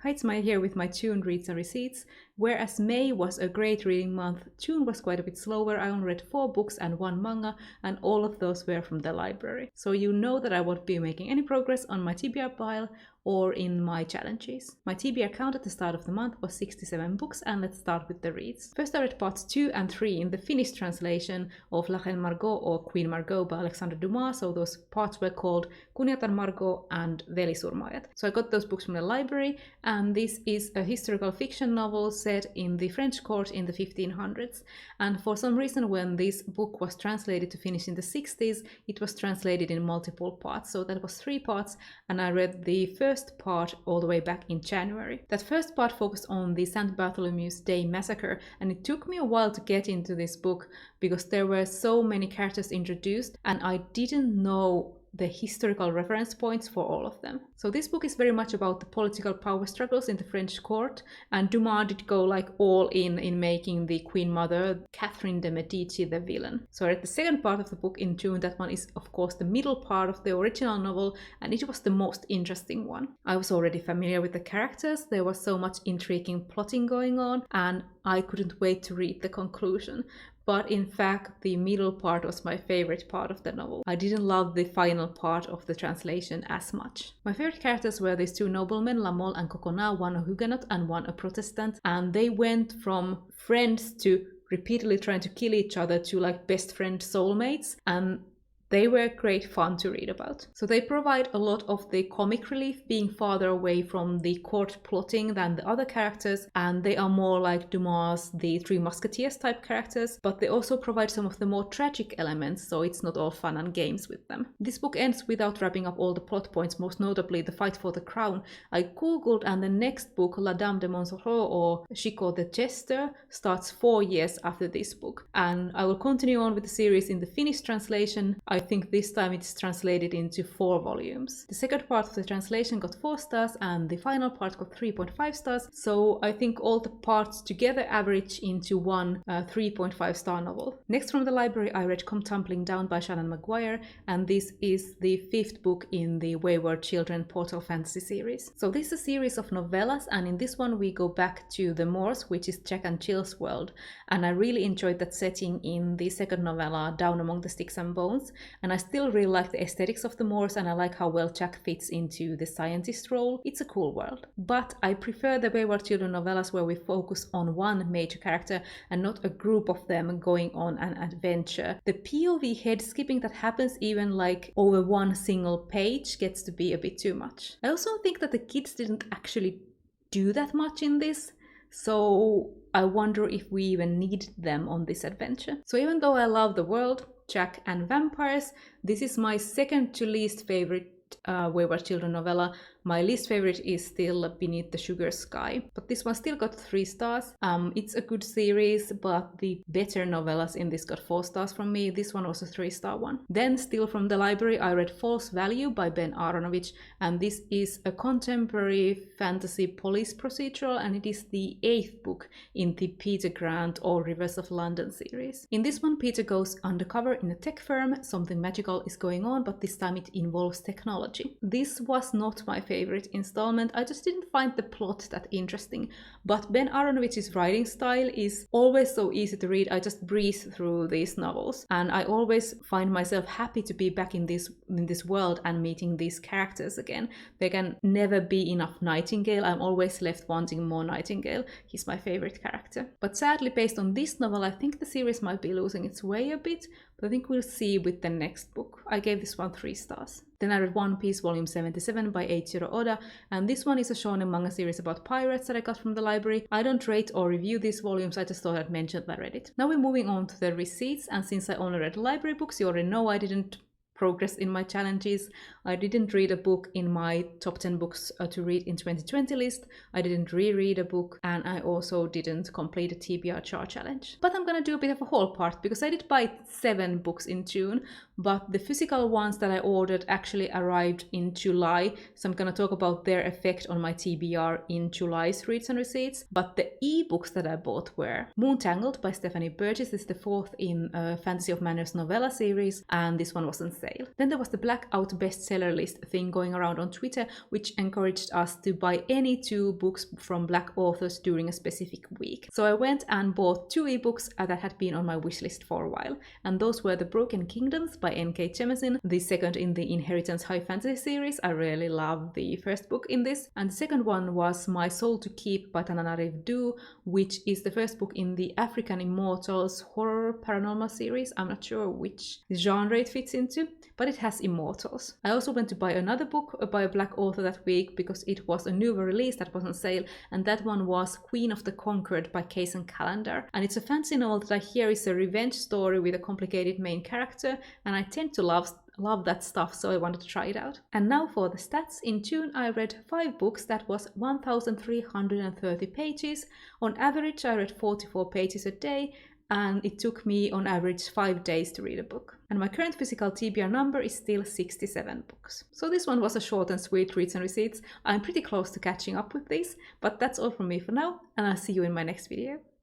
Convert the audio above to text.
Hi, it's Maya here with my June reads and receipts. Whereas May was a great reading month, June was quite a bit slower. I only read 4 books and 1 manga, and all of those were from the library. So you know that I won't be making any progress on my TBR pile or in my challenges. My TBR count at the start of the month was 67 books, and let's start with the reads. First I read parts 2 and 3 in the Finnish translation of La Reine Margot or Queen Margot by Alexandre Dumas, so those parts were called Kuningatar Margot and Velisurmaajat. So I got those books from the library, and this is a historical fiction novel set in the French court in the 1500s. And for some reason, when this book was translated to Finnish in the 60s, it was translated in multiple parts. So that was 3 parts, and I read the first part all the way back in January. That first part focused on the St. Bartholomew's Day massacre, and it took me a while to get into this book because there were so many characters introduced, and I didn't know the historical reference points for all of them. So this book is very much about the political power struggles in the French court, and Dumas did go like all in making the Queen Mother, Catherine de Medici, the villain. So I read the second part of the book in June. That one is of course the middle part of the original novel, and it was the most interesting one. I was already familiar with the characters, there was so much intriguing plotting going on, and I couldn't wait to read the conclusion. But in fact, the middle part was my favorite part of the novel. I didn't love the final part of the translation as much. My favorite characters were these 2 noblemen, La Mole and Coconnas, one a Huguenot and one a Protestant, and they went from friends to repeatedly trying to kill each other to like best friend soulmates, and they were great fun to read about. So they provide a lot of the comic relief, being farther away from the court plotting than the other characters, and they are more like Dumas, the Three Musketeers type characters, but they also provide some of the more tragic elements, so it's not all fun and games with them. This book ends without wrapping up all the plot points, most notably the fight for the crown. I googled, and the next book, La Dame de Montsoreau or Chicot the Jester, starts 4 years after this book, and I will continue on with the series in the Finnish translation. I think this time it's translated into 4 volumes. The second part of the translation got 4 stars and the final part got 3.5 stars, so I think all the parts together average into one 3.5 star novel. Next from the library I read Come Tumbling Down by Shannon Maguire, and this is the 5th book in the Wayward Children Portal Fantasy series. So this is a series of novellas, and in this one we go back to the Moors, which is Jack and Jill's world, and I really enjoyed that setting in the second novella, Down Among the Sticks and Bones. And I still really like the aesthetics of the Moors, and I like how well Jack fits into the scientist role. It's a cool world. But I prefer the Wayward Children novellas where we focus on one major character and not a group of them going on an adventure. The POV head skipping that happens even like over one single page gets to be a bit too much. I also think that the kids didn't actually do that much in this, so I wonder if we even need them on this adventure. So even though I love the world, Jack and vampires, this is my second to least favorite Wayward Children novella. My least favorite is still Beneath the Sugar Sky, but this one still got 3 stars. It's a good series, but the better novellas in this got 4 stars from me. This one was a 3-star one. Then still from the library I read False Value by Ben Aronovich, and this is a contemporary fantasy police procedural, and it is the 8th book in the Peter Grant or Rivers of London series. In this one Peter goes undercover in a tech firm. Something magical is going on, but this time it involves technology. This was not my favorite installment. I just didn't find the plot that interesting, but Ben Aronovich's writing style is always so easy to read. I just breeze through these novels, and I always find myself happy to be back in this world and meeting these characters again. There can never be enough Nightingale. I'm always left wanting more Nightingale. He's my favorite character. But sadly, based on this novel, I think the series might be losing its way a bit, but I think we'll see with the next book. I gave this one 3 stars. Then I read One Piece Volume 77 by Eiichiro Oda, and this one is a shonen manga series about pirates that I got from the library. I don't rate or review these volumes, I just thought I'd mention that I read it. Now we're moving on to the receipts, and since I only read library books, you already know I didn't progress in my challenges. I didn't read a book in my top 10 books to read in 2020 list. I didn't reread a book, and I also didn't complete a TBR chart challenge. But I'm gonna do a bit of a haul part because I did buy 7 books in June, but the physical ones that I ordered actually arrived in July, so I'm gonna talk about their effect on my TBR in July's reads and receipts. But the ebooks that I bought were Moontangled by Stephanie Burgess. This is the 4th in Fantasy of Manners novella series, and this one was on sale. sale. Then there was the Blackout bestseller list thing going around on Twitter, which encouraged us to buy any 2 books from Black authors during a specific week. So I went and bought 2 ebooks that had been on my wishlist for a while, and those were The Broken Kingdoms by N.K. Jemisin, the second in the Inheritance High Fantasy series. I really love the first book in this. And the second one was My Soul to Keep by Tananarive Due, which is the first book in the African Immortals horror paranormal series. I'm not sure which genre it fits into, but it has immortals. I also went to buy another book by a Black author that week because it was a newer release that was on sale, and that one was Queen of the Conquered by Kaysen Callender. And it's a fantasy novel that I hear is a revenge story with a complicated main character, and I tend to love that stuff, so I wanted to try it out. And now for the stats. In June I read 5 books, that was 1,330 pages. On average I read 44 pages a day, and it took me on average 5 days to read a book. And my current physical TBR number is still 67 books. So this one was a short and sweet reads and receipts. I'm pretty close to catching up with these, but that's all from me for now, and I'll see you in my next video.